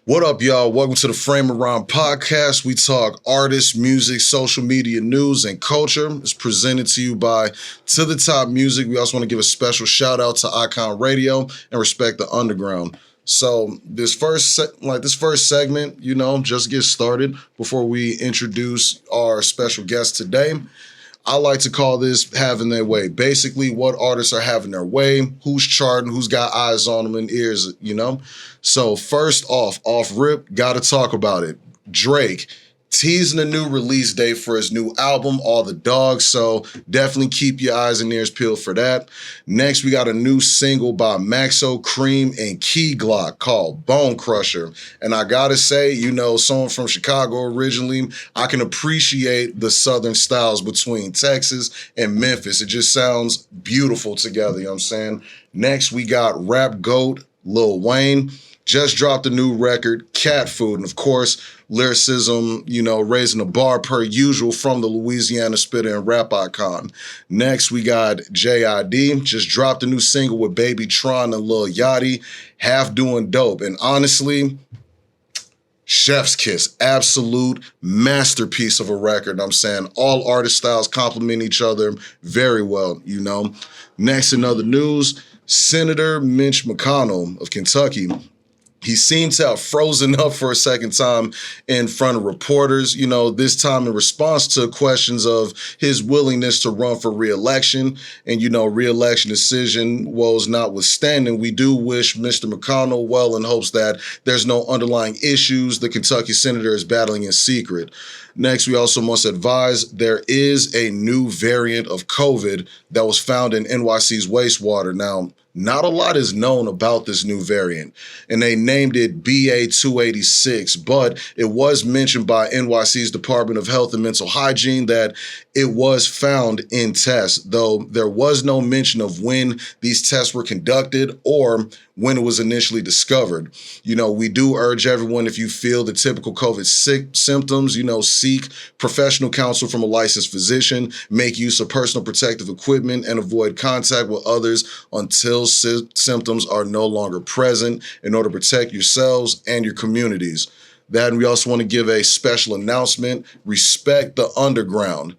What up, y'all? Welcome to the Frame Around podcast. We talk artists, music, social media, news, and culture. It's presented to you by To The Top Music. We also want to give a special shout out to Icon Radio and Respect the Underground. So this first segment, just get started before we introduce our special guest today. I like to call this having their way. Basically, what artists are having their way, who's charting, who's got eyes on them and ears, So first off rip, gotta talk about it. Drake teasing a new release date for his new album, All the Dogs, so definitely keep your eyes and ears peeled for that. Next, we got a new single by Maestro, Cream, and Key Glock called Bone Crusher. And I gotta say, someone from Chicago originally, I can appreciate the southern styles between Texas and Memphis. It just sounds beautiful together, you know what I'm saying? Next, we got Rap Goat, Lil Wayne. Just dropped a new record, Cat Food, and of course, lyricism, raising the bar per usual from the Louisiana spitter and rap icon. Next, we got J.I.D. Just dropped a new single with Baby Tron and Lil Yachty, Half Doing Dope. And honestly, chef's kiss, absolute masterpiece of a record. I'm saying all artist styles complement each other very well, Next, in other news, Senator Mitch McConnell of Kentucky, he seemed to have frozen up for a second time in front of reporters, this time in response to questions of his willingness to run for re-election. And, re-election decision woes notwithstanding, we do wish Mr. McConnell well in hopes that there's no underlying issues the Kentucky senator is battling in secret. Next, we also must advise there is a new variant of COVID that was found in NYC's wastewater. Now, not a lot is known about this new variant, and they named it BA286, but it was mentioned by NYC's Department of Health and Mental Hygiene that it was found in tests, though there was no mention of when these tests were conducted or when it was initially discovered. We do urge everyone, if you feel the typical COVID symptoms, seek professional counsel from a licensed physician, make use of personal protective equipment, and avoid contact with others until symptoms are no longer present in order to protect yourselves and your communities. That, and we also want to give a special announcement, Respect the Underground.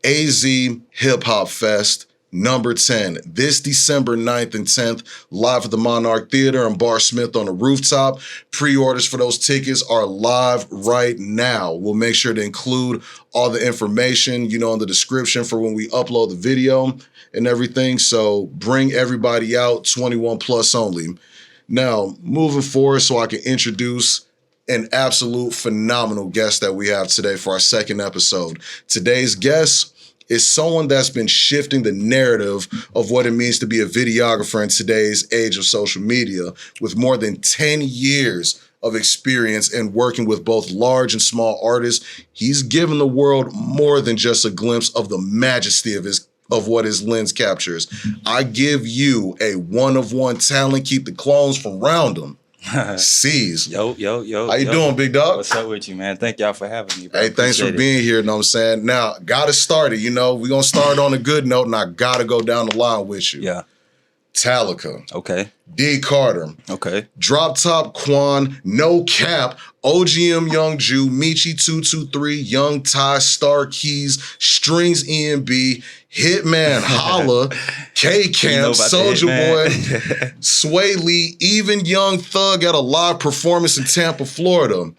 AZ Hip Hop Fest number 10, this December 9th and 10th, live at the Monarch Theater and Bar Smith on the rooftop. Pre-orders for those tickets are live right now. We'll make sure to include all the information, in the description for when we upload the video and everything. So bring everybody out, 21 plus only. Now, moving forward so I can introduce an absolute phenomenal guest that we have today for our second episode. Today's guest is someone that's been shifting the narrative of what it means to be a videographer in today's age of social media, with more than 10 years of experience in working with both large and small artists. He's given the world more than just a glimpse of the majesty of what his lens captures. I give you a one-of-one talent, keep the clones from round him. Ceesz. Yo. How you doing, big dog? What's up with you, man? Thank y'all for having me, bro. Hey, thanks for being here, know what I'm saying? Now, gotta start it, we're gonna start on a good note, and I gotta go down the line with you. Yeah. Talica. Okay. D. Carter. Okay. Drop Top Quan, No Cap, OGM Young Jew, Michi 223, Young Ty, Star Keys, Strings EMB, Hitman Holla, K Camp, Soulja Boy, Sway Lee, even Young Thug at a live performance in Tampa, Florida.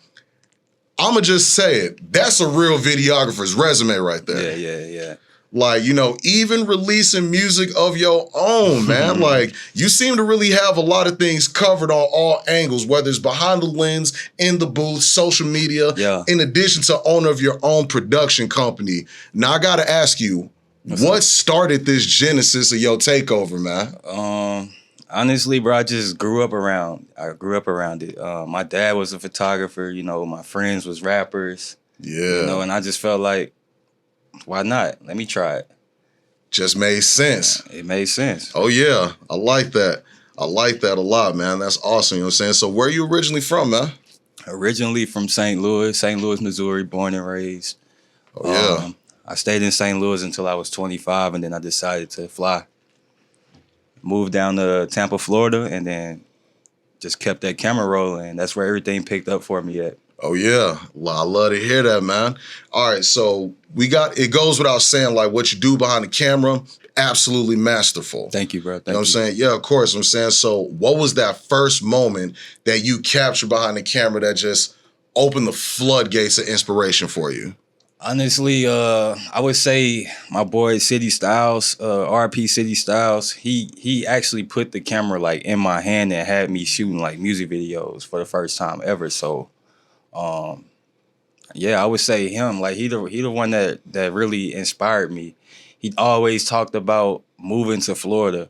I'ma just say it. That's a real videographer's resume right there. Yeah. Like, even releasing music of your own, man. Like, you seem to really have a lot of things covered on all angles, whether it's behind the lens, in the booth, social media, in addition to owner of your own production company. Now, I got to ask you, what started this genesis of your takeover, man? Honestly, bro, I just grew up around it. My dad was a photographer, my friends was rappers. Yeah. And I just felt like, why not? Let me try it. Just made sense. It made sense. Oh, yeah. I like that. I like that a lot, man. That's awesome. You know what I'm saying? So where are you originally from, man? Originally from St. Louis, Missouri, born and raised. Oh, yeah. I stayed in St. Louis until I was 25, and then I decided to fly. Moved down to Tampa, Florida, and then just kept that camera rolling. That's where everything picked up for me at. Oh yeah, I love to hear that, man. All right, so it goes without saying, like what you do behind the camera, absolutely masterful. Thank you, bro. Thank You know what I'm saying? Yeah, of course. I'm saying, so what was that first moment that you captured behind the camera that just opened the floodgates of inspiration for you? Honestly, I would say my boy City Styles, RP City Styles, he actually put the camera like in my hand and had me shooting like music videos for the first time ever. So yeah, I would say him. Like he the one that really inspired me. He always talked about moving to Florida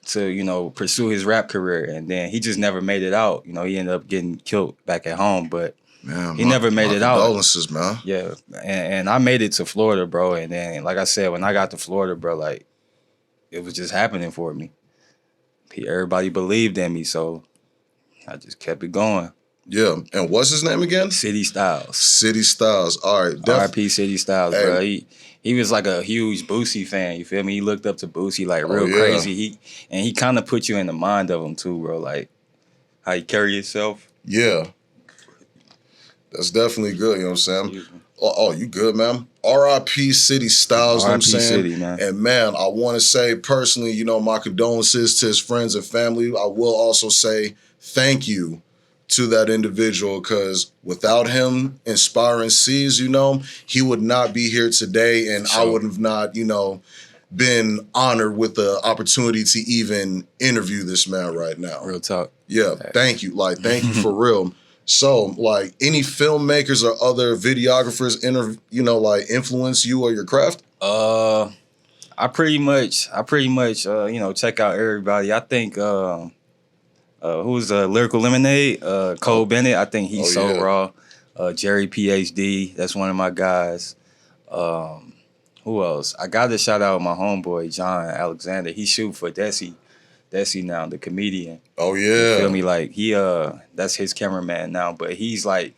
to, you know, pursue his rap career, and then he just never made it out. You know, he ended up getting killed back at home, but Man, he never made it out. Condolences, man. Yeah, and I made it to Florida, bro. And then, like I said, when I got to Florida, bro, like it was just happening for me. Everybody believed in me, so I just kept it going. Yeah, and what's his name again? City Styles. City Styles. All right, RP City Styles, Hey. bro. He was like a huge Boosie fan. You feel me? He looked up to Boosie like real yeah. crazy. He kind of put you in the mind of him too, bro. Like how you carry yourself. Yeah, that's definitely good. You know what I'm saying? Oh, you good, man? R.I.P. City Styles. You know what I'm saying? City, man. And man, I want to say personally, you know, my condolences to his friends and family. I will also say thank you to that individual, because without him inspiring Ceesz, you know, he would not be here today, and I would have not, you know, been honored with the opportunity to even interview this man right now. Real talk. Yeah, thank you. Like, thank you for real. So, like, any filmmakers or other videographers, influence you or your craft? I pretty much, you know, check out everybody. I think, who's Lyrical Lemonade? Cole Bennett. I think he's so raw. Jerry PhD. That's one of my guys. Who else? I got to shout out my homeboy John Alexander. He shoot for Desi now, the comedian. Oh yeah. You feel me? Like he that's his cameraman now, but he's like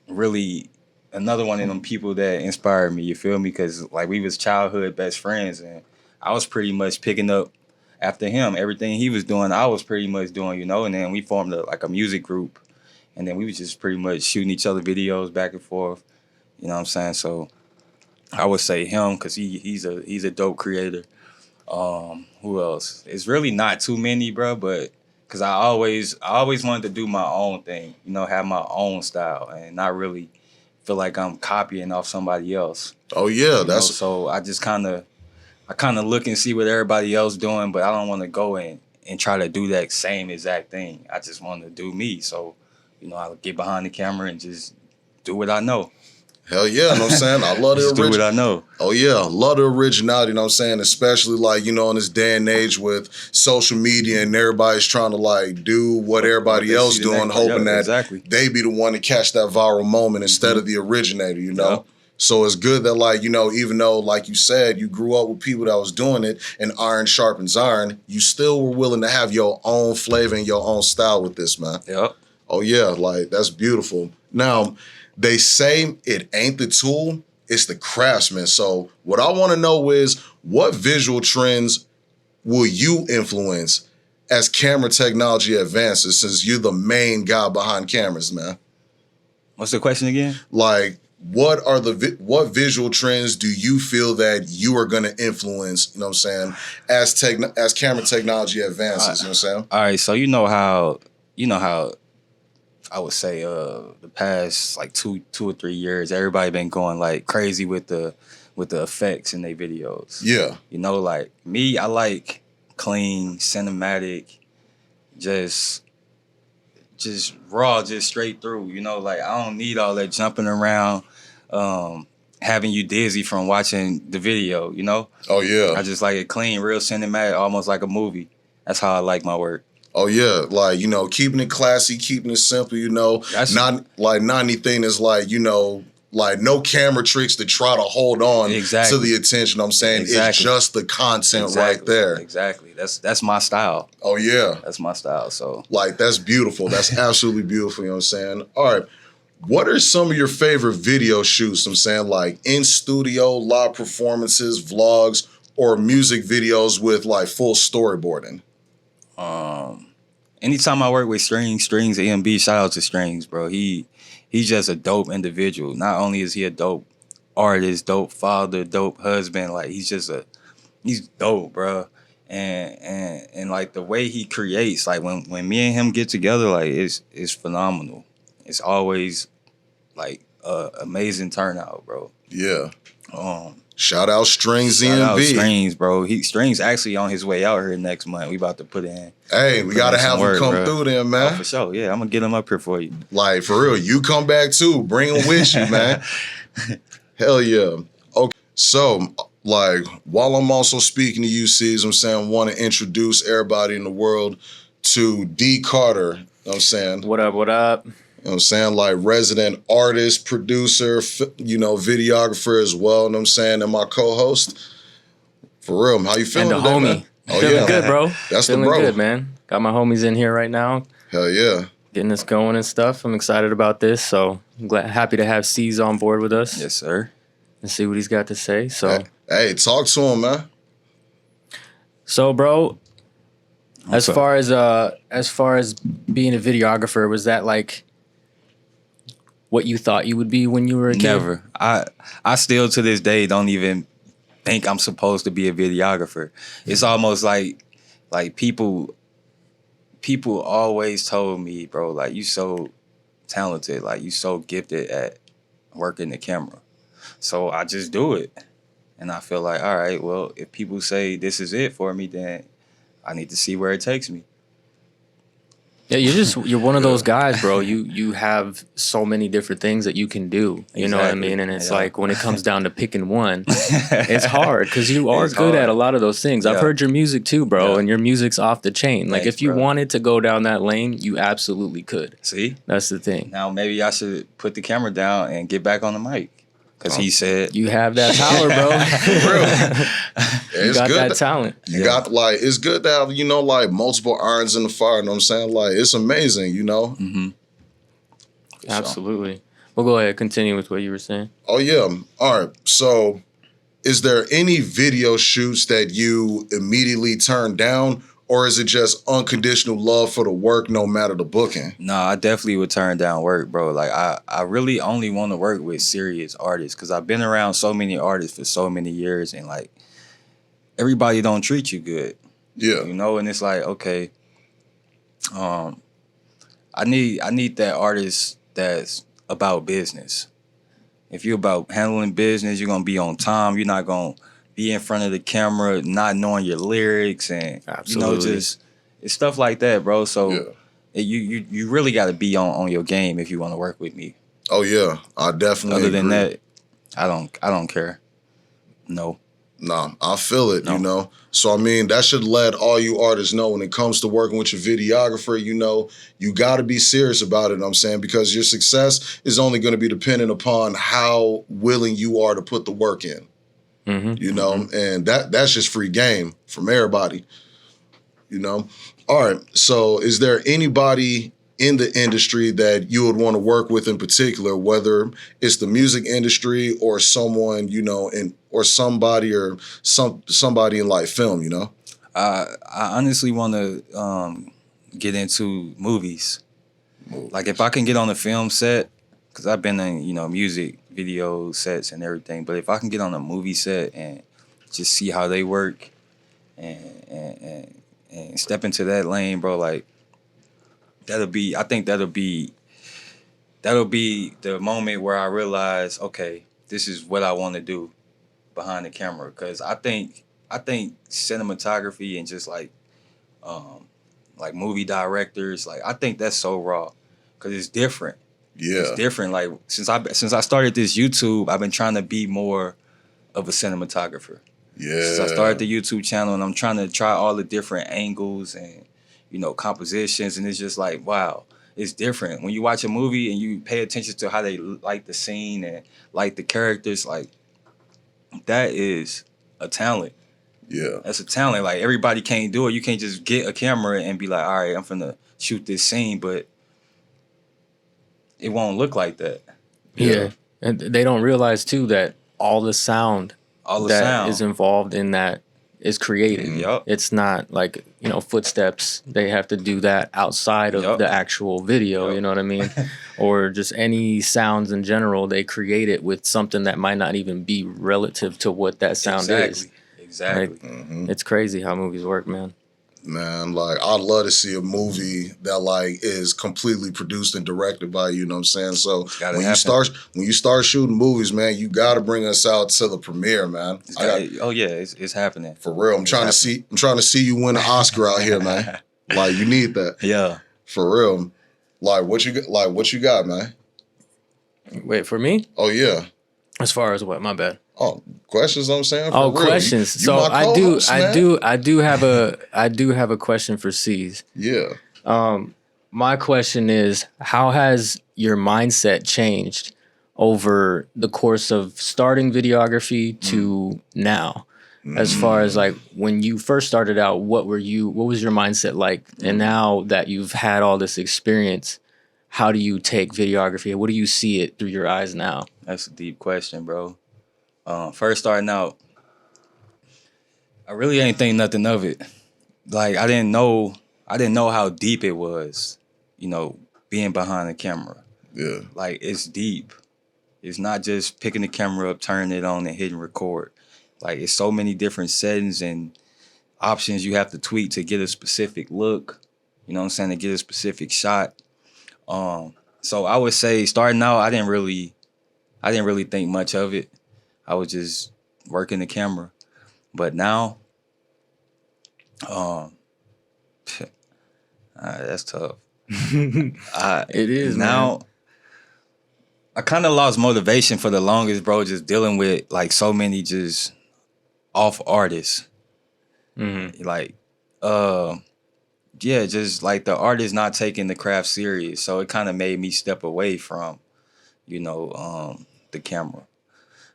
really another one of them people that inspired me, you feel me? Because like we was childhood best friends, and I was pretty much picking up after him. Everything he was doing, I was pretty much doing, you know, and then we formed a music group, and then we was just pretty much shooting each other videos back and forth, you know what I'm saying? So I would say him, because he's a dope creator. Who else? It's really not too many, bro, but because I always wanted to do my own thing, you know, have my own style and not really feel like I'm copying off somebody else. Oh yeah, that's so I just kind of look and see what everybody else doing, but I don't want to go in and try to do that same exact thing. I just want to do me. So, you know, I'll get behind the camera and just do what I know. Hell yeah, you know what I'm saying? I love the do what I know. Oh yeah, I love the originality, you know what I'm saying? Especially like, you know, in this day and age with social media and everybody's trying to like do what everybody else doing, hoping that they be the one to catch that viral moment instead of the originator, you know? Yep. So it's good that like, you know, even though like you said, you grew up with people that was doing it and iron sharpens iron, you still were willing to have your own flavor and your own style with this, man. Yep. Oh yeah, like that's beautiful. Now, they say it ain't the tool, it's the craftsman. So what I want to know is, what visual trends will you influence as camera technology advances, since you're the main guy behind cameras, man? What's the question again? Like, what visual trends do you feel that you are going to influence, you know what I'm saying, as camera technology advances, you know what I'm saying? All right, so you know how I would say the past like two or 3 years, everybody been going like crazy with the effects in their videos. Yeah. You know, like me, I like clean, cinematic, just raw, just straight through. You know, like I don't need all that jumping around, having you dizzy from watching the video, you know? Oh yeah. I just like it clean, real cinematic, almost like a movie. That's how I like my work. Oh yeah, like, you know, keeping it classy, keeping it simple, you know, not anything is like, you know, like no camera tricks to try to hold on to the attention. I'm saying it's just the content right there. Exactly. That's my style. Oh yeah, that's my style. So like that's beautiful. That's absolutely beautiful. You know what I'm saying? All right. What are some of your favorite video shoots? I'm saying like in studio, live performances, vlogs, or music videos with like full storyboarding. Anytime I work with Strings EMB, shout out to Strings, bro. He's just a dope individual. Not only is he a dope artist, dope father, dope husband, like he's dope, bro. And like the way he creates, like when me and him get together, like it's phenomenal. It's always like amazing turnout, bro. Yeah. Um, Shout out Strings Shout out EMB. Strings, bro. Strings actually on his way out here next month. We about to put in. Hey, we gotta have him come through then, man. Oh, for sure. Yeah, I'm gonna get him up here for you. Like, for real, you come back too. Bring him with you, man. Hell yeah. Okay, so, like, while I'm also speaking to you, Ceesz, I'm saying I want to introduce everybody in the world to D. Carter. You know what I'm saying? What up, what up? You know what I'm saying? Like, resident artist, producer, videographer as well. You know what I'm saying? And my co-host. For real, how you feeling And the today, homie. man? Oh, Feeling yeah. good, bro. That's Feeling the bro. good, man. Got my homies in here right now, Hell yeah. getting this going and stuff. I'm excited about this, so I'm happy to have Ceesz on board with us. Yes, sir. And see what he's got to say. So, Hey, talk to him, man. so bro, as up? far as being a videographer, was that like what you thought you would be when you were a kid? Never. I still to this day don't even think I'm supposed to be a videographer. It's almost like people always told me, bro, like you so talented, like you so gifted at working the camera. So I just do it. And I feel like, all right, well, if people say this is it for me, then I need to see where it takes me. Yeah, you're one of those guys, bro. You have so many different things that you can do. You know what I Exactly. mean? And it's Yeah. like when it comes down to picking one, it's hard because you are It's good hard. at a lot of those things. I've Yeah. heard your music too, bro, Yeah. and your music's off the chain. Like Thanks, if you bro. wanted to go down that lane, you absolutely could. See? That's the thing. Now maybe I should put the camera down and get back on the mic. Because he said, You have that power, bro. You It's got good. that talent. You got, like, it's good to have, like, multiple irons in the fire. You know what I'm saying? Like, it's amazing, mm-hmm. Absolutely. Well, go ahead. Continue with what you were saying. Oh, yeah. All right. So, is there any video shoots that you immediately turned down, or is it just unconditional love for the work no matter the booking? No, I definitely would turn down work, bro. Like I really only want to work with serious artists because I've been around so many artists for so many years, and like everybody don't treat you good, Yeah. you know. And it's like, okay, I need that artist that's about business. If you're about handling business, you're gonna be on time. You're not gonna be in front of the camera not knowing your lyrics and Absolutely. just it's stuff like that, bro. So. Yeah. You really got to be on your game if you want to work with me. Oh, yeah. I definitely Other than agree. that, I don't care. No. Nah, I feel it, you know. So, I mean, that should let all you artists know when it comes to working with your videographer, you got to be serious about it, you know what I'm saying? Because your success is only going to be dependent upon how willing you are to put the work in, you know? And that's just free game from everybody, you know? All right, so is there anybody in the industry that you would want to work with in particular, whether it's the music industry or someone, or somebody in like film, I honestly want to get into movies. Like if I can get on a film set, because I've been in music video sets and everything, but if I can get on a movie set and just see how they work and step into that lane, bro, like I think that'll be the moment where I realize, okay, this is what I want to do behind the camera. Cause I think cinematography and just like movie directors, like I think that's so raw. Cause it's different. Yeah. It's different. Like since I started this YouTube, I've been trying to be more of a cinematographer. Yeah. Since I started the YouTube channel, and I'm trying to try all the different angles and compositions, and it's just like, wow, it's different when you watch a movie and you pay attention to how they light the scene and light the characters. Like that is a talent. Yeah. That's a talent. Like everybody can't do it. You can't just get a camera and be like, all right, I'm finna shoot this scene, but it won't look like that. Yeah. And they don't realize too that all the sound is involved in that is created. Yup. It's not like, you know, footsteps. They have to do that outside of Yup. the actual video, Yup. you know what I mean? Or just any sounds in general, they create it with something that might not even be relative to what that sound is. Exactly. Like, it's crazy how movies work, man. Man, like I'd love to see a movie that like is completely produced and directed by you. You know what I'm saying? So Gotta when happen. you start shooting movies, man, you got to bring us out to the premiere, man. Oh yeah, it's happening. For real, I'm trying to see you win an Oscar out here, man. Like you need that. Yeah. For real. Like what you got, man? Wait, for me? Oh yeah. As far as what? My bad. Oh, questions. I'm saying. For Oh, real. questions. You So my co-host, man. I do have a question for Ceesz. Yeah. My question is, how has your mindset changed over the course of starting videography to now? As far as like when you first started out, what was your mindset like? And now that you've had all this experience, how do you take videography? What do you see it through your eyes now? That's a deep question, bro. First starting out, I really ain't think nothing of it. Like I didn't know how deep it was, you know, being behind the camera. Yeah. Like it's deep. It's not just picking the camera up, turning it on, and hitting record. Like it's so many different settings and options you have to tweak to get a specific look. You know what I'm saying? To get a specific shot. So I would say starting out, I didn't really think much of it. I was just working the camera. But now, that's tough. It is now. man. I kind of lost motivation for the longest, bro. Just dealing with like so many just off artists. Like, yeah, just like the artist not taking the craft serious. So it kind of made me step away from, you know, the camera.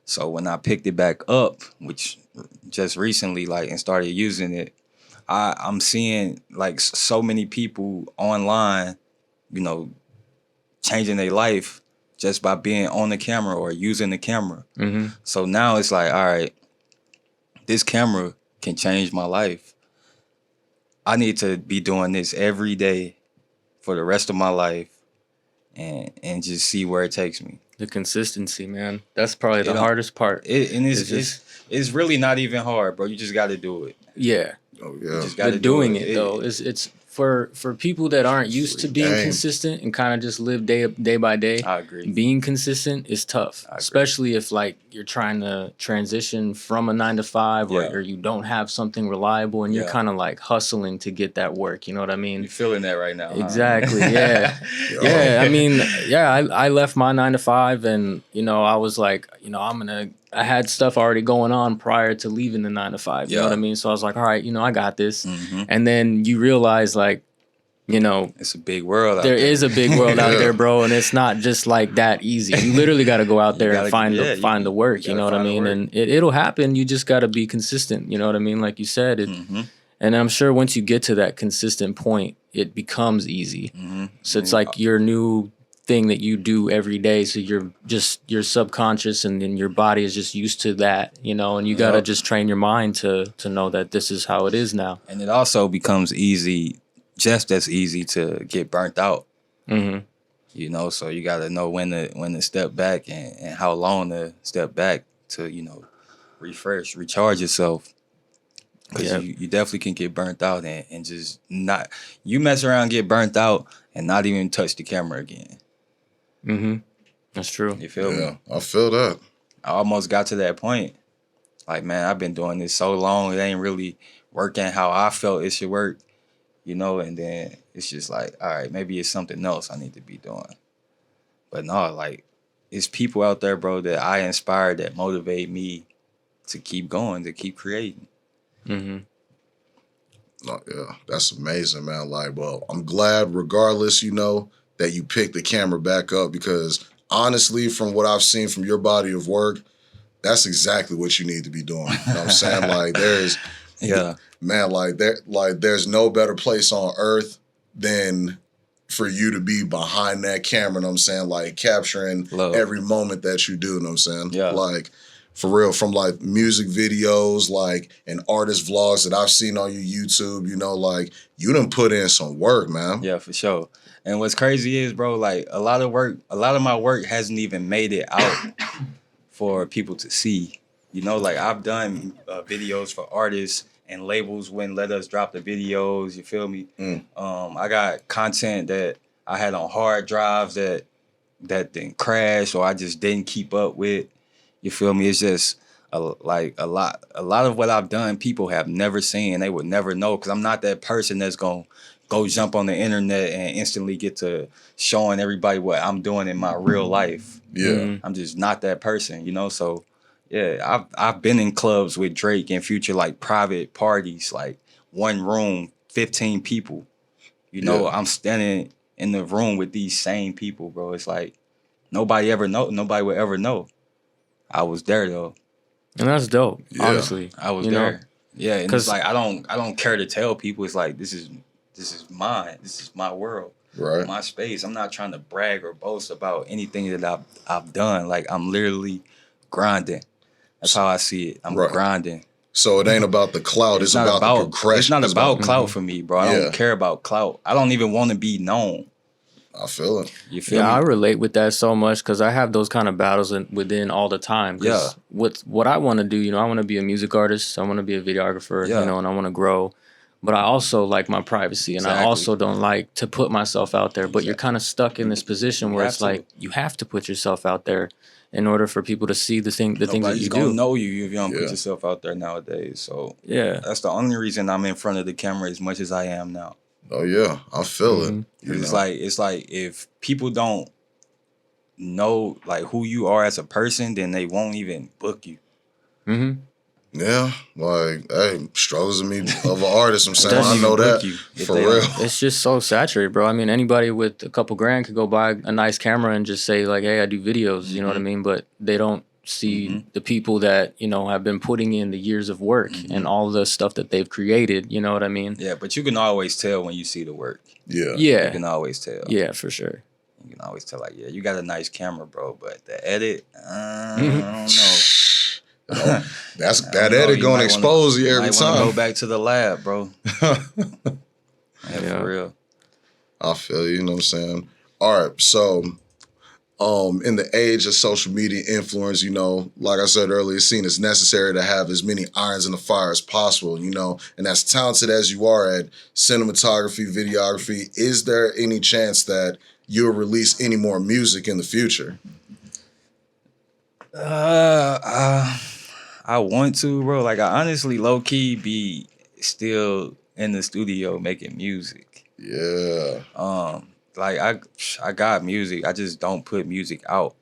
So when I picked it back up, which just recently, like, and started using it, I'm seeing like so many people online, you know, changing their life just by being on the camera or using the camera. So now it's like, all right, this camera can change my life. I need to be doing this every day for the rest of my life and just see where it takes me. The consistency, man. That's probably the hardest part. It's really not even hard, bro. You just got to do it. Yeah. Oh You yeah. just got to But do doing it. it though, it's for people that aren't used to being Dang. consistent and kind of just live day by day. I agree. Being consistent is tough, I agree. especially if like you're trying to transition from a 9 to 5 Yeah. or you don't have something reliable and you're Yeah. kind of like hustling to get that work. You know what I mean? You feeling that right now? Exactly. Huh? Yeah. Yeah. I mean, yeah, I left my 9 to 5 and, you know, I was like, you know, I had stuff already going on prior to leaving the 9 to 5. You know what I mean? So I was like, all right, you know, I got this. And then you realize like, you know, It's a big world out there there. is a big world out there, bro, and it's not just like that easy. You literally got to go out there and find the work. You know what I mean? And it'll happen. You just got to be consistent. You know what I mean? Like you said, and I'm sure once you get to that consistent point, it becomes easy. So it's like your new thing that you do every day. So your subconscious and then your body is just used to that. You know, and you got to just train your mind to know that this is how it is now. And it also becomes just as easy to get burnt out. You know, so you got to know when to step back and how long to step back to, you know, refresh, recharge yourself. Because you definitely can get burnt out and just not, you mess around, get burnt out and not even touch the camera again. That's true. You feel me? I feel that. I almost got to that point. Like, man, I've been doing this so long, it ain't really working how I felt it should work. You know, and then it's just like, all right, maybe it's something else I need to be doing. But no, like, it's people out there, bro, that I inspire that motivate me to keep going, to keep creating. No, yeah, that's amazing, man. Like, well, I'm glad, regardless, you know, that you picked the camera back up because honestly, from what I've seen from your body of work, that's exactly what you need to be doing. You know what I'm saying? Like, man, there's no better place on earth than for you to be behind that camera, you know what I'm saying? Like capturing every moment that you do, you know what I'm saying? Yeah. Like, for real, from like music videos, like and artist vlogs that I've seen on your YouTube, you know, like you done put in some work, man. Yeah, for sure. And what's crazy is, bro, like a lot of my work hasn't even made it out for people to see. You know, like I've done videos for artists and labels wouldn't let us drop the videos. You feel me? I got content that I had on hard drives that didn't crash or I just didn't keep up with. You feel me? It's just a lot of what I've done. People have never seen. They would never know because I'm not that person that's gonna go jump on the internet and instantly get to showing everybody what I'm doing in my real life. Yeah, I'm just not that person, you know. So yeah, I've been in clubs with Drake and Future, like private parties, like one room, 15 people. You know, I'm standing in the room with these same people, bro. It's like nobody would ever know. I was there though. And that's dope, honestly. I was there. Yeah, and it's like I don't care to tell people. It's like this is mine. This is my world. Right. My space. I'm not trying to brag or boast about anything that I've done. Like I'm literally grinding. That's how I see it. I'm grinding. So it ain't about the clout. It's about the progression. It's not about clout for me, bro. I don't care about clout. I don't even want to be known. I feel it. You feel me? I relate with that so much because I have those kind of battles within all the time. Yeah. What I want to do, you know, I want to be a music artist. I want to be a videographer, you know, and I want to grow. But I also like my privacy, and I also don't like to put myself out there. But you're kind of stuck in this position where it's like you have to put yourself out there in order for people to see the things that you do. Nobody's gonna know you if you don't put yourself out there nowadays. So that's the only reason I'm in front of the camera as much as I am now. Oh yeah, I feel it. It's like if people don't know like who you are as a person, then they won't even book you. Yeah, like, hey, struggles of me of an artist. I'm saying I know that for real. It's just so saturated, bro. I mean, anybody with a couple grand could go buy a nice camera and just say like, "Hey, I do videos." You know what I mean? But they don't see the people that have been putting in the years of work and all the stuff that they've created. You know what I mean? Yeah, but you can always tell when you see the work. Yeah, you can always tell. Yeah, for sure. You can always tell, like, yeah, you got a nice camera, bro, but the edit, I don't know. That edit gonna expose you every time. Go back to the lab, bro. For real. I feel you. You know what I'm saying? All right, so in the age of social media influence, like I said earlier, it's seen as necessary to have as many irons in the fire as possible, and as talented as you are at cinematography, videography, is there any chance that you'll release any more music in the future? I want to, bro. Like, I honestly low-key be still in the studio making music. Yeah. Like, I got music. I just don't put music out.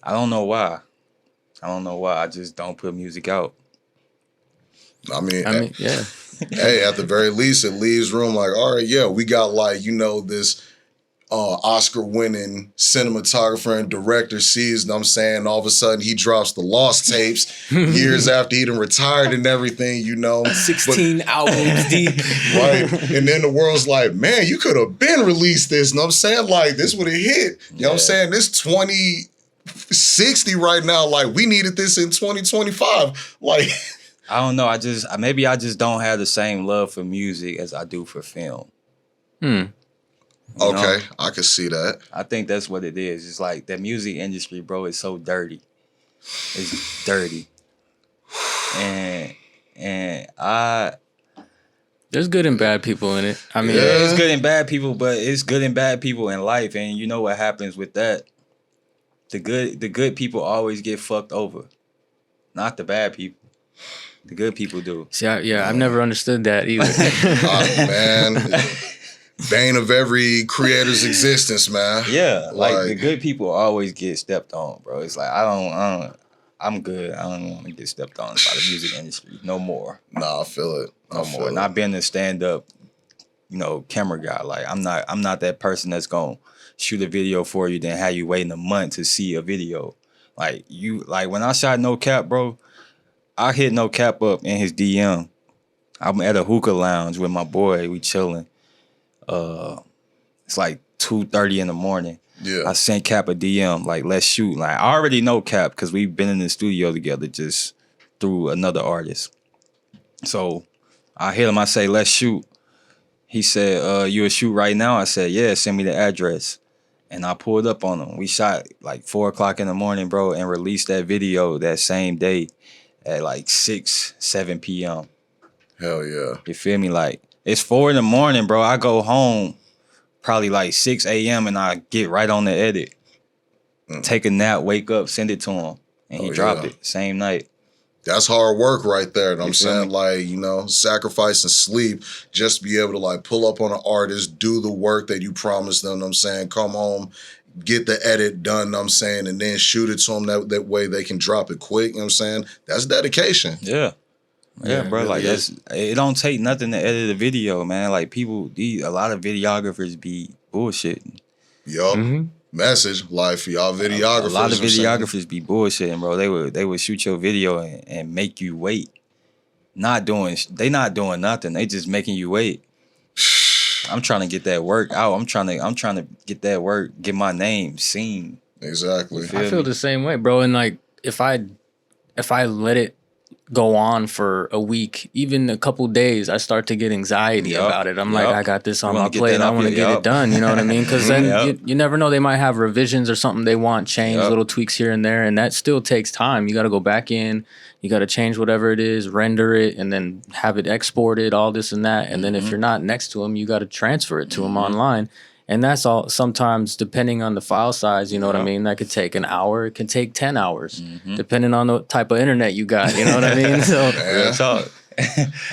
I don't know why. I just don't put music out. I mean, yeah. Hey, at the very least, it leaves room like, all right, yeah, we got like, this Oscar-winning cinematographer and director Ceesz, and I'm saying all of a sudden he drops the Lost tapes years after he done retired and everything, 16 albums deep. Right. And then the world's like, man, you could have been released this. And I'm saying, like, this would have hit. You know what I'm saying? This 2060 right now, like, we needed this in 2025. Like, I don't know. I just don't have the same love for music as I do for film. Okay, I can see that. I think that's what it is. It's like the music industry, bro, is so dirty. It's dirty. And there's good and bad people in it. I mean, it's good and bad people, but it's good and bad people in life. And you know what happens with that? The good people always get fucked over. Not the bad people. The good people do. See, I've never understood that either. Man. Bane of every creator's existence, man. Yeah, like the good people always get stepped on, bro. It's like I'm good. I don't want to get stepped on by the music industry no more. Nah, I feel it. No more. Not being a stand-up, camera guy. Like I'm not that person that's gonna shoot a video for you, then have you waiting a month to see a video. Like when I shot No Cap, bro, I hit No Cap up in his DM. I'm at a hookah lounge with my boy. We chilling. It's like 2:30 in the morning. Yeah. I sent Cap a DM, like, let's shoot. Like, I already know Cap because we've been in the studio together just through another artist. So I hit him, I say, let's shoot. He said, you a shoot right now? I said, yeah, send me the address. And I pulled up on him. We shot like 4 o'clock in the morning, bro, and released that video that same day at like 6, 7 p.m. Hell yeah. You feel me? Like, it's 4 in the morning, bro. I go home probably like 6 a.m. and I get right on the edit. Take a nap, wake up, send it to him. And he dropped it same night. That's hard work right there. And I'm saying, me? like, you know, sacrificing sleep just to be able to, like, pull up on an artist, do the work that you promised them, I'm saying, come home, get the edit done, I'm saying, and then shoot it to them that way they can drop it quick, you know what I'm saying? That's dedication. Yeah. Yeah, bro. Really like, it don't take nothing to edit a video, man. Like, a lot of videographers be bullshitting. Yup. Message, like, for y'all videographers. A lot of videographers be bullshitting, bro. They would shoot your video and make you wait. They not doing nothing. They just making you wait. I'm trying to get that work out. I'm trying to get that work, get my name seen. Exactly. I feel the same way, bro. And like, if I let it go on for a week, even a couple days, I start to get anxiety about it. I'm like, I got this on my plate and I want to get it done. You know what I mean? Because then you never know. They might have revisions or something they want changed, little tweaks here and there. And that still takes time. You got to go back in. You got to change whatever it is, render it, and then have it exported, all this and that. And then if you're not next to them, you got to transfer it to them online. And that's all. Sometimes, depending on the file size, you know what I mean? That could take an hour. It can take 10 hours, depending on the type of internet you got. You know what I mean? So,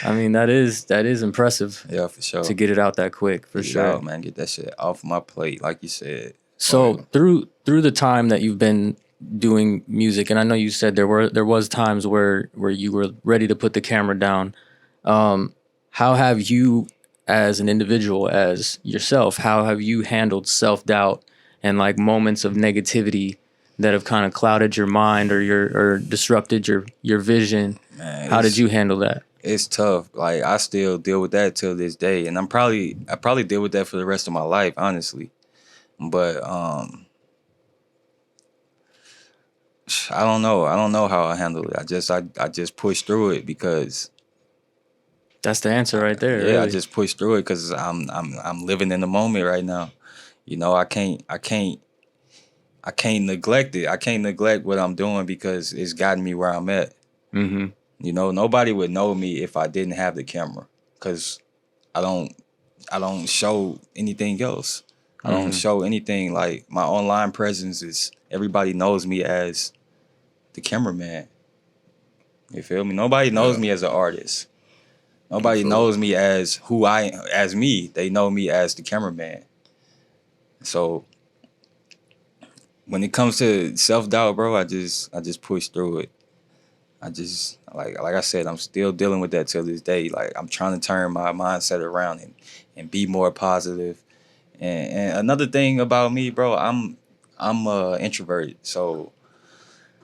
I mean, that is impressive. Yeah, for sure. To get it out that quick, for sure. Out, man, get that shit off my plate, like you said. So through the time that you've been doing music, and I know you said there was times where you were ready to put the camera down. How have you, as an individual, as yourself, how have you handled self-doubt and like moments of negativity that have kind of clouded your mind or disrupted your vision? Man, how did you handle that? It's tough. Like, I still deal with that till this day, and I probably deal with that for the rest of my life, honestly. But I don't know. I don't know how I handle it. I just push through it because that's the answer right there. Yeah, really. I just push through it because I'm living in the moment right now. You know, I can't neglect it. I can't neglect what I'm doing because it's gotten me where I'm at. Mm-hmm. You know, nobody would know me if I didn't have the camera because I don't show anything else. I don't show anything. Like, my online presence is, everybody knows me as the cameraman. You feel me? Nobody knows me as an artist. Nobody knows me as as me. They know me as the cameraman. So when it comes to self-doubt, bro, I just push through it. I just, like I said, I'm still dealing with that till this day. Like, I'm trying to turn my mindset around and be more positive. And another thing about me, bro, I'm introverted, so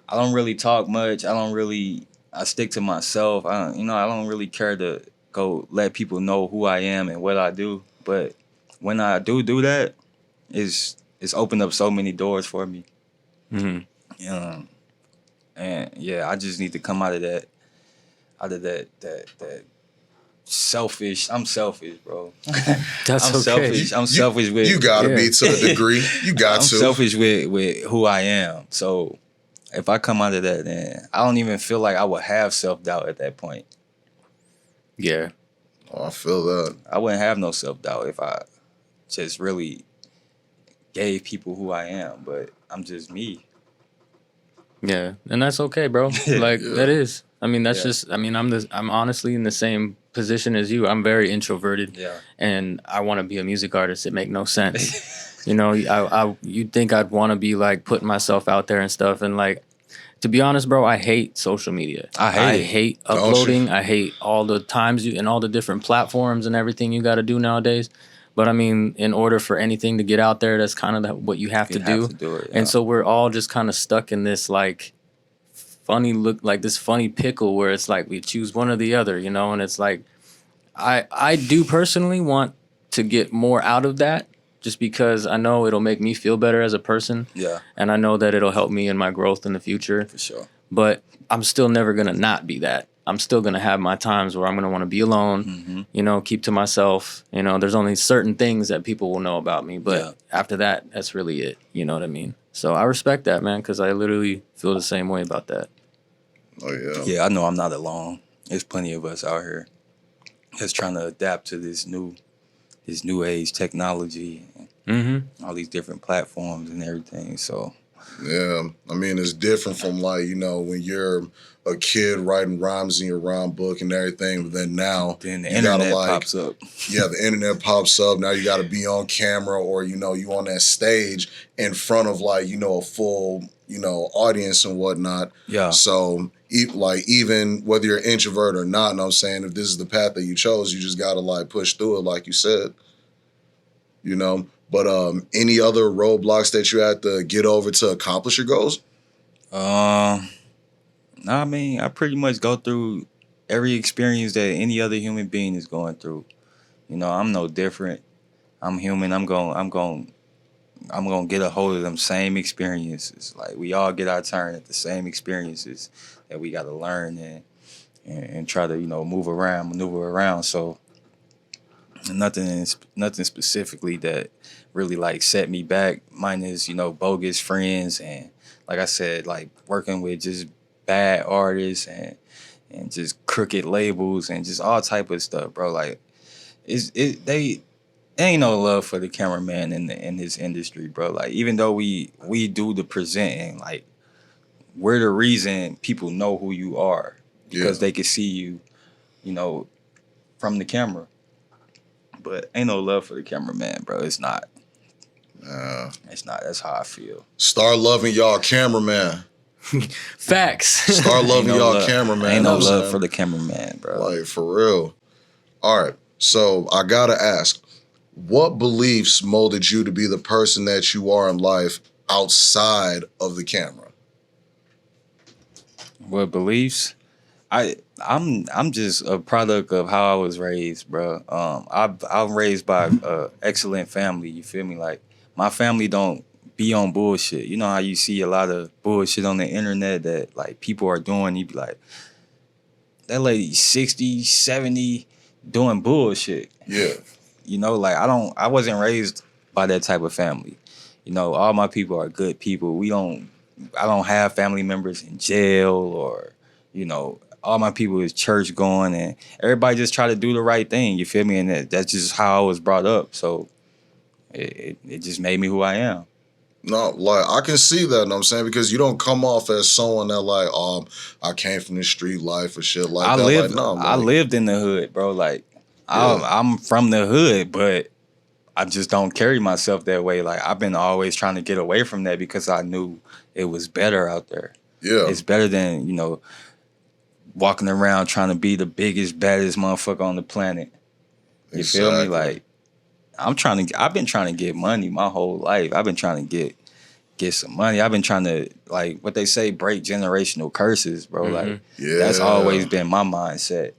I don't really talk much. I stick to myself. I don't really care to go let people know who I am and what I do. But when I do that, it's opened up so many doors for me. Mm-hmm. And yeah, I just need to come out of that selfish. I'm selfish, bro. That's I'm okay. selfish. I'm selfish with. You gotta be to a degree. You got I'm to. selfish with who I am. So if I come out of that, then I don't even feel like I would have self-doubt at that point. Yeah. Oh, I feel that. I wouldn't have no self-doubt if I just really gave people who I am. But I'm just me. Yeah, and that's okay, bro. Like, that is. I mean, that's just. I mean, I'm honestly in the same position as you. I'm very introverted. Yeah. And I want to be a music artist. It make no sense. You know, you'd think I'd want to be like putting myself out there and stuff. And like, to be honest, bro, I hate social media. I hate uploading. I hate all the times and all the different platforms and everything you got to do nowadays. But I mean, in order for anything to get out there, that's kind of what you have to do. It, And so we're all just kind of stuck in this like this funny pickle where it's like we choose one or the other, you know. And it's like I do personally want to get more out of that just because I know it'll make me feel better as a person. Yeah. And I know that it'll help me in my growth in the future. For sure. But I'm still never going to not be that. I'm still going to have my times where I'm going to want to be alone, you know, keep to myself. You know, there's only certain things that people will know about me. But after that, that's really it. You know what I mean? So I respect that, man, because I literally feel the same way about that. Oh, yeah. Yeah, I know I'm not alone. There's plenty of us out here just trying to adapt to this new age technology, all these different platforms and everything. So yeah, I mean, it's different from like, you know, when you're a kid writing rhymes in your rhyme book and everything, but then now then the you internet gotta, like, pops up. Yeah, the internet pops up. Now you got to be on camera, or, you know, you on that stage in front of, like, you know, a full, you know, audience and whatnot. Yeah. So like, even whether you're an introvert or not, and I'm saying, if this is the path that you chose, you just got to, like, push through it, like you said, you know. But any other roadblocks that you had to get over to accomplish your goals? I mean, I pretty much go through every experience that any other human being is going through. You know, I'm no different. I'm human. I'm going get a hold of them same experiences. Like, we all get our turn at the same experiences that we got to learn and try to, you know, maneuver around. So nothing specifically that really, like, set me back, minus, you know, bogus friends, and like I said, like, working with just bad artists and just crooked labels and just all type of stuff, bro. Like, they ain't no love for the cameraman in this industry, bro. Like, even though we do the presenting, like, we're the reason people know who you are, because they can see you, you know, from the camera. But ain't no love for the cameraman, bro. It's not. It's not. That's how I feel. Start loving y'all cameraman. Facts. Start loving y'all cameraman. Ain't no love for the cameraman, bro. Like, for real. All right. So I got to ask, what beliefs molded you to be the person that you are in life outside of the camera? What beliefs? I'm just a product of how I was raised, bro. I'm raised by a excellent family. You feel me? Like, my family don't be on bullshit. You know how you see a lot of bullshit on the internet that, like, people are doing. You be like, that lady 60, 70 doing bullshit. Yeah. You know, like, I wasn't raised by that type of family. You know, all my people are good people. I don't have family members in jail, or, you know, all my people is church going, and everybody just try to do the right thing. You feel me? And that's just how I was brought up. So it just made me who I am. No, like, I can see that, you know what I'm saying? Because you don't come off as someone that, like, I came from the street life or shit like that. I lived in the hood, bro. Like, I'm from the hood, but I just don't carry myself that way. Like, I've been always trying to get away from that because I knew it was better out there. Yeah. It's better than, you know, walking around trying to be the biggest, baddest motherfucker on the planet. You feel me? Like, I've been trying to get money my whole life. I've been trying to get some money. I've been trying to, like, what they say, break generational curses, bro. Like, that's always been my mindset.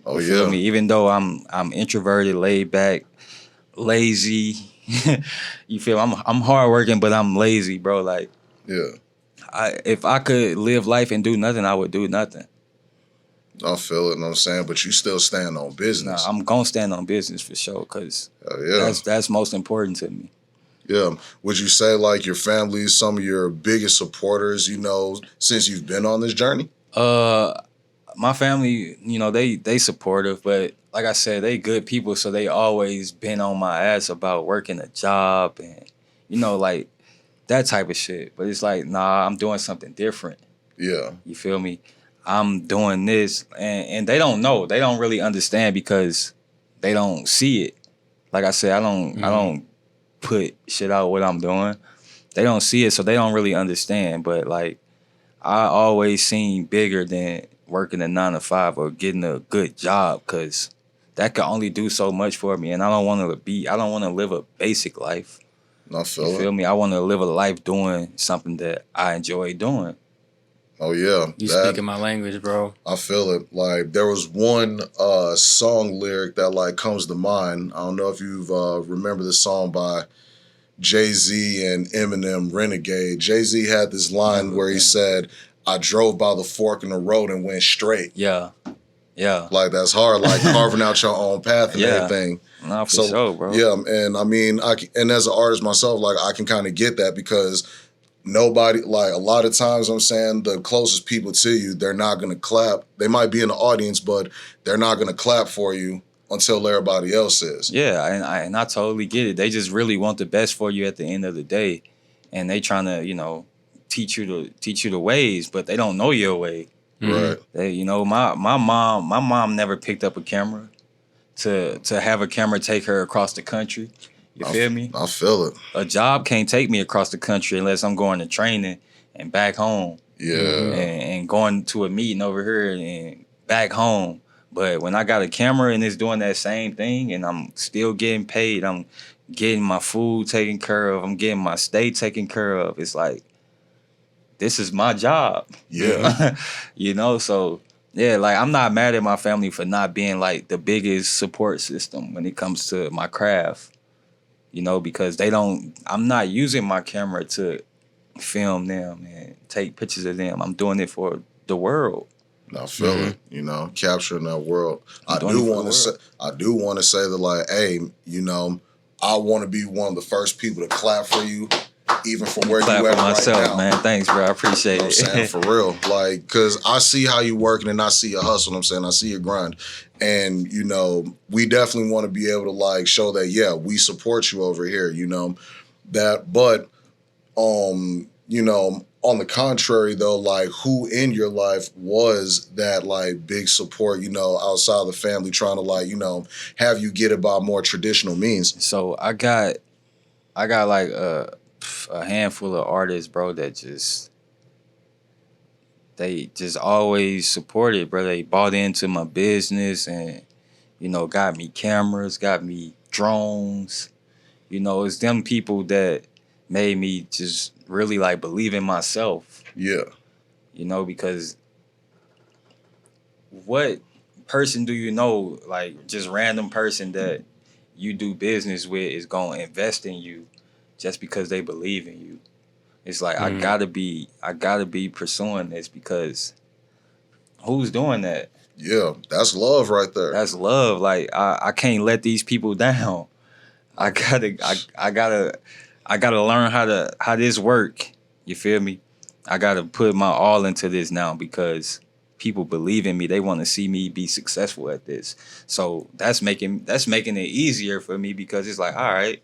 Oh, you feel me? Even though I'm introverted, laid back, lazy. You feel me? I'm hardworking, but I'm lazy, bro. Like, if I could live life and do nothing, I would do nothing. I feel it, you know what I'm saying? But you still stand on business. Nah, I'm going to stand on business for sure, because that's most important to me. Yeah. Would you say, like, your family is some of your biggest supporters, you know, since you've been on this journey? My family, you know, they supportive, but like I said, they good people, so they always been on my ass about working a job and, you know, like, that type of shit. But it's like, nah, I'm doing something different. Yeah. You feel me? I'm doing this, and they don't know. They don't really understand because they don't see it. Like I said, I don't put shit out what I'm doing. They don't see it, so they don't really understand. But, like, I always seen bigger than working a 9-to-5 or getting a good job, because that could only do so much for me. And I don't want to live a basic life. I feel me? I want to live a life doing something that I enjoy doing. Oh, yeah. You speaking my language, bro. I feel it. Like, there was one song lyric that, like, comes to mind. I don't know if you've remember the song by Jay-Z and Eminem Renegade. Jay-Z had this line where he said, I drove by the fork in the road and went straight. Yeah. Yeah. Like, that's hard, like carving out your own path and everything. Nah, for sure, bro. Yeah, and I mean, and as an artist myself, like, I can kind of get that because nobody, like, a lot of times I'm saying the closest people to you, they're not going to clap. They might be in the audience, but they're not going to clap for you until everybody else is. Yeah, and I totally get it. They just really want the best for you at the end of the day. And they trying to, you know, teach you the ways, but they don't know your way. Right. They, you know, my mom never picked up a camera to have a camera take her across the country. You feel me? I feel it. A job can't take me across the country unless I'm going to training and back home. Yeah. And going to a meeting over here and back home. But when I got a camera and it's doing that same thing and I'm still getting paid, I'm getting my food taken care of, I'm getting my stay taken care of, it's like, this is my job. Yeah. You know, so yeah, like I'm not mad at my family for not being like the biggest support system when it comes to my craft. You know, because I'm not using my camera to film them and take pictures of them. I'm doing it for the world. I feel it, you know, capturing that world. I do want to say that, like, hey, you know, I want to be one of the first people to clap for you, even for where you at right now. Man. Thanks, bro. I appreciate it. I'm saying, for real, like, because I see how you working and I see your hustle. I'm saying, I see your grind, and you know, we definitely want to be able to like show that, yeah, we support you over here. You know that, but you know, on the contrary though, like, who in your life was that like big support, you know, outside of the family, trying to like, you know, have you get it by more traditional means? So I got like a handful of artists, bro, that they just always supported, bro. They bought into my business and, you know, got me cameras, got me drones. You know, it's them people that made me just really like believe in myself. Yeah. You know, because what person do you know, like just random person that you do business with is going to invest in you just because they believe in you? It's like, I gotta be pursuing this because who's doing that? Yeah, that's love right there. That's love. Like, I can't let these people down. I gotta learn how this work. You feel me? I gotta put my all into this now because people believe in me. They want to see me be successful at this. So that's making it easier for me because it's like, all right,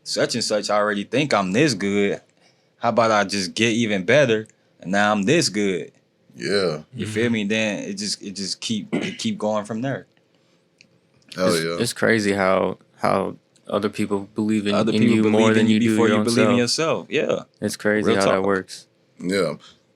such and such already think I'm this good. How about I just get even better and now I'm this good? Yeah. You feel me? Then it just keep going from there. Hell yeah. It's crazy how other people believe in you more than you do before you believe in yourself. yourself. Yeah. It's crazy how that works. Yeah.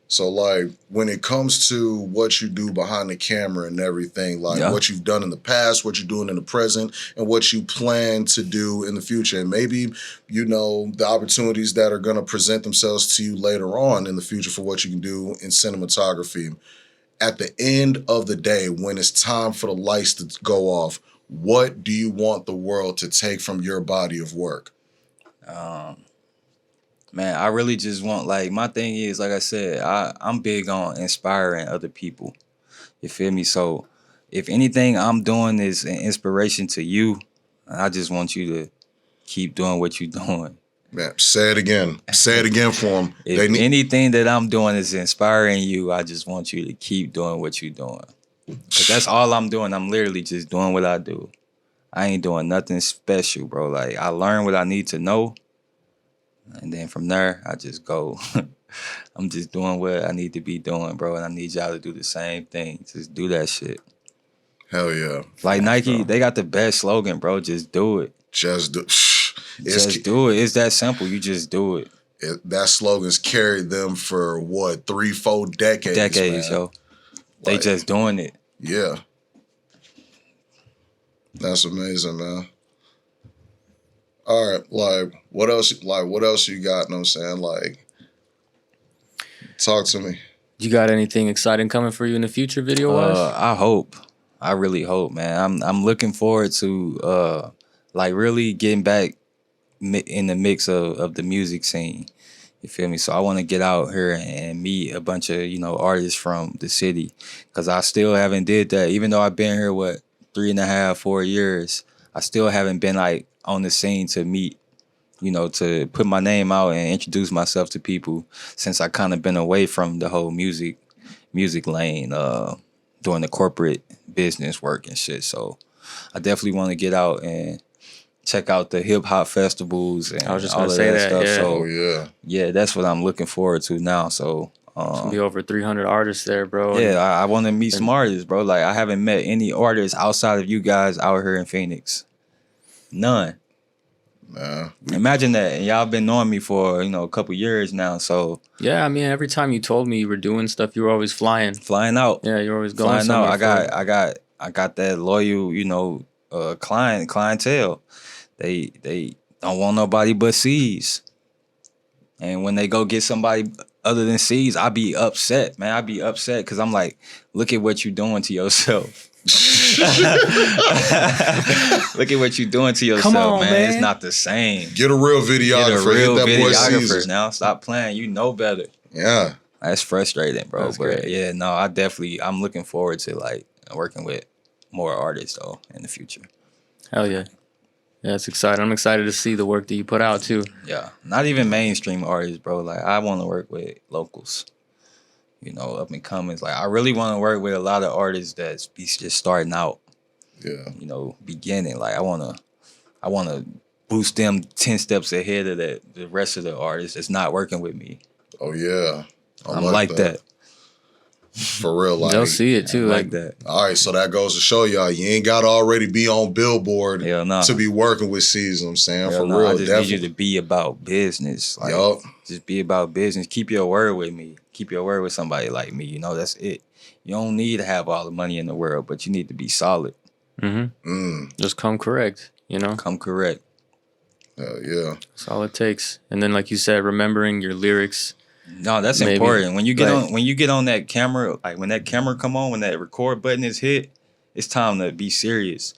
So, like, when it comes to what you do behind the camera and everything, like what you've done in the past, what you're doing in the present, and what you plan to do in the future, and maybe, you know, the opportunities that are going to present themselves to you later on in the future for what you can do in cinematography. At the end of the day, when it's time for the lights to go off, what do you want the world to take from your body of work? Man, I really just want, like, my thing is, like I said, I'm big on inspiring other people. You feel me? So if anything I'm doing is an inspiration to you, I just want you to keep doing what you're doing. Man, say it again. Say it again for them. If anything that I'm doing is inspiring you, I just want you to keep doing what you're doing. Because that's all I'm doing. I'm literally just doing what I do. I ain't doing nothing special, bro. Like, I learn what I need to know. And then from there, I just go. I'm just doing what I need to be doing, bro. And I need y'all to do the same thing. Just do that shit. Hell yeah. Like Nike, they got the best slogan, bro. Just do it. Just do Just do it. It's that simple. You just do it. That slogan's carried them for, what, 3-4 decades, man. Yo. They like, just doing it. Yeah. That's amazing, man. All right, like what else you got? You know what I'm saying? Like, talk to me. You got anything exciting coming for you in the future, video wise? I hope. I really hope, man. I'm looking forward to like really getting back in the mix of the music scene. You feel me? So I want to get out here and meet a bunch of, artists from the city, because I still haven't did that. Even though I've been here, 3.5, 4 years, I still haven't been like on the scene to meet, to put my name out and introduce myself to people, since I kind of been away from the whole music lane, doing the corporate business work and shit. So I definitely want to get out and check out the hip hop festivals and I was just all gonna of say that that, stuff. yeah. So yeah, that's what I'm looking forward to now. So Be over 300 artists there, bro. yeah, I want to meet some artists, bro. Like, I haven't met any artists outside of you guys out here in Phoenix. None. Nah, Imagine that. And y'all been knowing me for, a couple years now. So Yeah, I mean, every time you told me you were doing stuff, you were always flying. flying out. Yeah, you're always going Flying out. somewhere. I got that loyal, clientele. They don't want nobody but Ceesz. And when they go get somebody other than Ceesz, I be upset, man. I be upset because I'm like, look at what you doing to yourself. Look at what you doing to yourself, on, man. It's not the same. get a real videographer. Get a real Hit that boy videographer Ceesz. now. Stop playing. You know better. Yeah. That's frustrating, bro. That's but great. yeah, no, I'm looking forward to like working with more artists though in the future. Hell yeah. Yeah, it's exciting. I'm excited to see the work that you put out too. Yeah, not even mainstream artists, bro. Like, I want to work with locals, up and comings. Like, I really want to work with a lot of artists that's just starting out. Yeah. Beginning. Like, I wanna boost them 10 steps ahead of the rest of the artists that's not working with me. Oh yeah. I'm like that. For real, like They'll see it too. Like that. All right, so that goes to show y'all you ain't gotta already be on Billboard Hell nah. to be working with Ceesz. You know what I'm saying? Hell For no, real, I just definitely. need you to be about business. Like, Yup. just be about business. Keep your word with me. Keep your word with somebody like me. That's it. You don't need to have all the money in the world, but you need to be solid. Just come correct, Come correct. Hell yeah. That's all it takes. And then, like you said, remembering your lyrics. No, that's Maybe. important. When you get Like- on, when you get on that camera, like when that camera come on, when that record button is hit, it's time to be serious.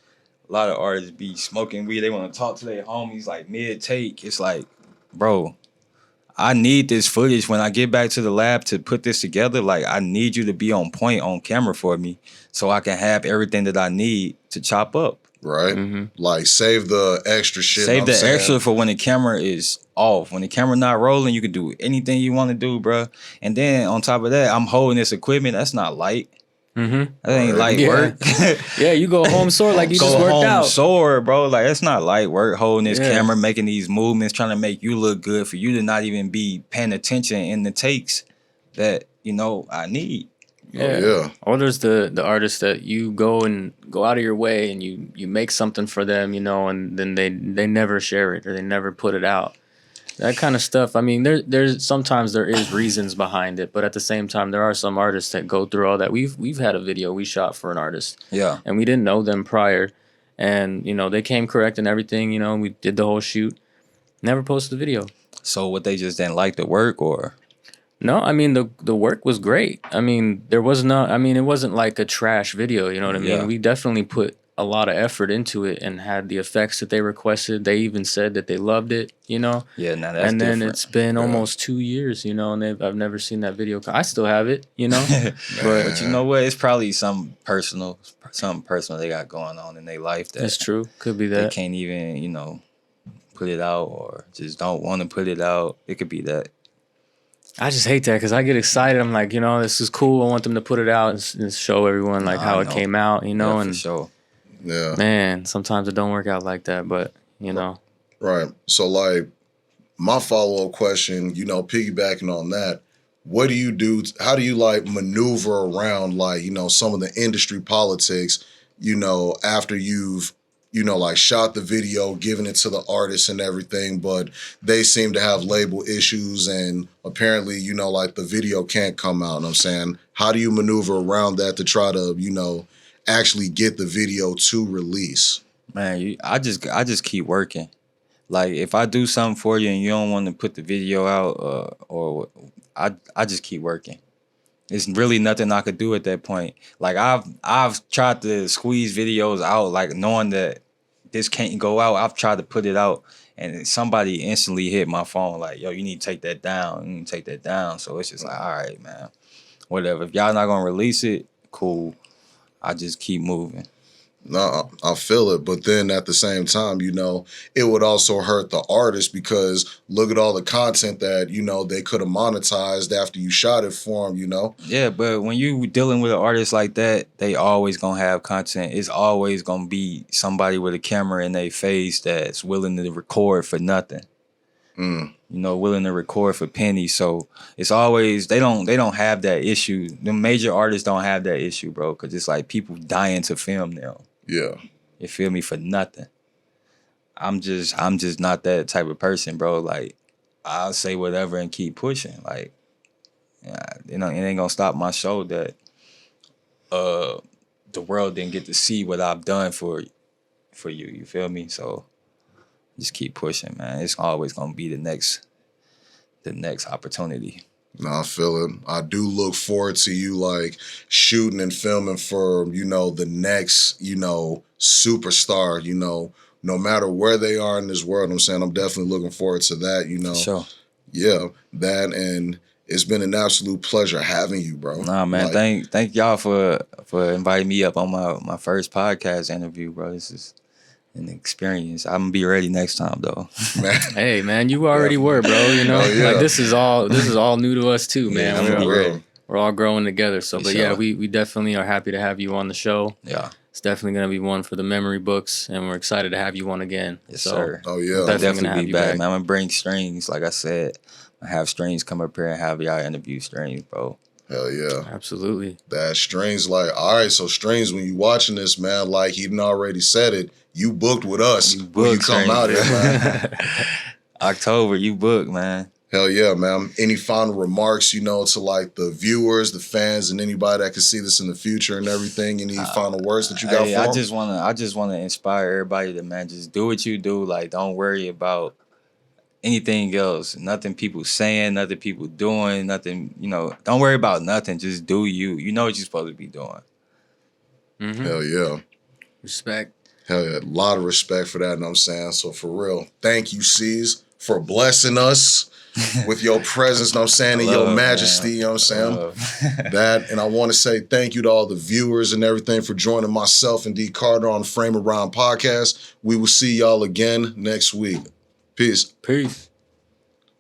A lot of artists be smoking weed. They want to talk to their homies like mid take. It's like, bro, I need this footage when I get back to the lab to put this together. Like, I need you to be on point on camera for me, so I can have everything that I need to chop up. Right? Like, save the extra shit. Save I'm the saying. extra for when the camera is off. When the camera not rolling, you can do anything you want to do, bro. And then on top of that, I'm holding this equipment. That's not light. That ain't light Yeah. work. Yeah, you go home sore like you just Go worked home out. sore, bro. Like, it's not light work holding this Yeah. camera, making these movements, trying to make you look good, for you to not even be paying attention in the takes that, I need. Yeah. Yeah. Or there's the artists that you go out of your way and you make something for them, and then they never share it or they never put it out. That kind of stuff. I mean, there's sometimes there is reasons behind it, but at the same time, there are some artists that go through all that. We've had a video we shot for an artist, Yeah. and we didn't know them prior, and they came correct and everything. We did the whole shoot, never posted the video. So what, they just didn't like the work, or? No, I mean the work was great. I mean, it wasn't like a trash video, you know what I mean? Yeah. We definitely put a lot of effort into it and had the effects that they requested. They even said that they loved it, Yeah, now that's and then different. it's been almost 2 years, and I've never seen that video. I still have it, But you know what? It's probably something personal they got going on in their life that That's true. Could be they that. can't even, put it out, or just don't want to put it out. It could be that. I just hate that because I get excited. I'm like, this is cool. I want them to put it out and show everyone like how it came out, Yeah, and for sure. Yeah. man, sometimes it don't work out like that, but Right. So, like, my follow-up question, piggybacking on that, what do you do? How do you, like, maneuver around, like, some of the industry politics, after you've, like, shot the video, given it to the artists and everything, but they seem to have label issues and apparently, like, the video can't come out. And I'm saying, how do you maneuver around that to try to, actually get the video to release? Man, I just keep working. Like, if I do something for you and you don't want to put the video out, or I just keep working. There's really nothing I could do at that point. Like, I've tried to squeeze videos out, like, knowing that this can't go out. I've tried to put it out, and somebody instantly hit my phone like, yo, you need to take that down. You need to take that down. So it's just like, all right, man, whatever. If y'all not gonna release it, cool. I just keep moving. No, I feel it. But then at the same time, you know, it would also hurt the artist because look at all the content that, you know, they could have monetized after you shot it for them, you know? Yeah, but when you dealing with an artist like that, they always gonna have content. It's always gonna be somebody with a camera in their face that's willing to record for nothing. Mm. You know, willing to record for pennies. So it's always they don't have that issue. The major artists don't have that issue, bro, because it's like people dying to film now. Yeah. You feel me? For nothing. I'm just not that type of person, bro. Like, I'll say whatever and keep pushing. Like, yeah, you know, it ain't gonna stop my show that the world didn't get to see what I've done for you. You feel me? So just keep pushing, man. It's always gonna be the next opportunity. No, I feel it. I do look forward to you like shooting and filming for, you know, the next, you know, superstar, you know, no matter where they are in this world. I'm saying I'm definitely looking forward to that, you know. Sure. Yeah, that, and it's been an absolute pleasure having you, bro. Nah, man, like, thank y'all for inviting me up on my first podcast interview, bro. This is an experience. I'm gonna be ready next time, though. Man. Hey, man, you already were, bro. You know, like this is all new to us too, man. I'm gonna be ready. We're all growing together. So, but sure. yeah, we definitely are happy to have you on the show. Yeah, it's definitely gonna be one for the memory books, and we're excited to have you on again. Yes, so, sir. Oh yeah, I'll definitely be back, man. I'm gonna bring strings, like I said. I have strings come up here and have y'all interview strings, bro. Hell yeah. Absolutely. That Strings, like, all right, so Strings, when you watching this, man, like he done already said it, you booked with us when you come out here, man. October, you booked, man. Hell yeah, man. Any final remarks, you know, to like the viewers, the fans, and anybody that can see this in the future and everything? Any final words that you got for them? I just wanna inspire everybody to, man, just do what you do. Like, don't worry about anything else. Nothing people saying, nothing people doing, nothing, you know, don't worry about nothing. Just do you. You know what you're supposed to be doing. Mm-hmm. Hell yeah. Respect. Hell yeah. A lot of respect for that, you know what I'm saying? So for real, thank you, Ceesz, for blessing us with your presence, you know what I'm saying, and your majesty, man. You know what I'm saying? That, and I want to say thank you to all the viewers and everything for joining myself and D. Carter on the Frame Around podcast. We will see y'all again next week. Peace. Peace.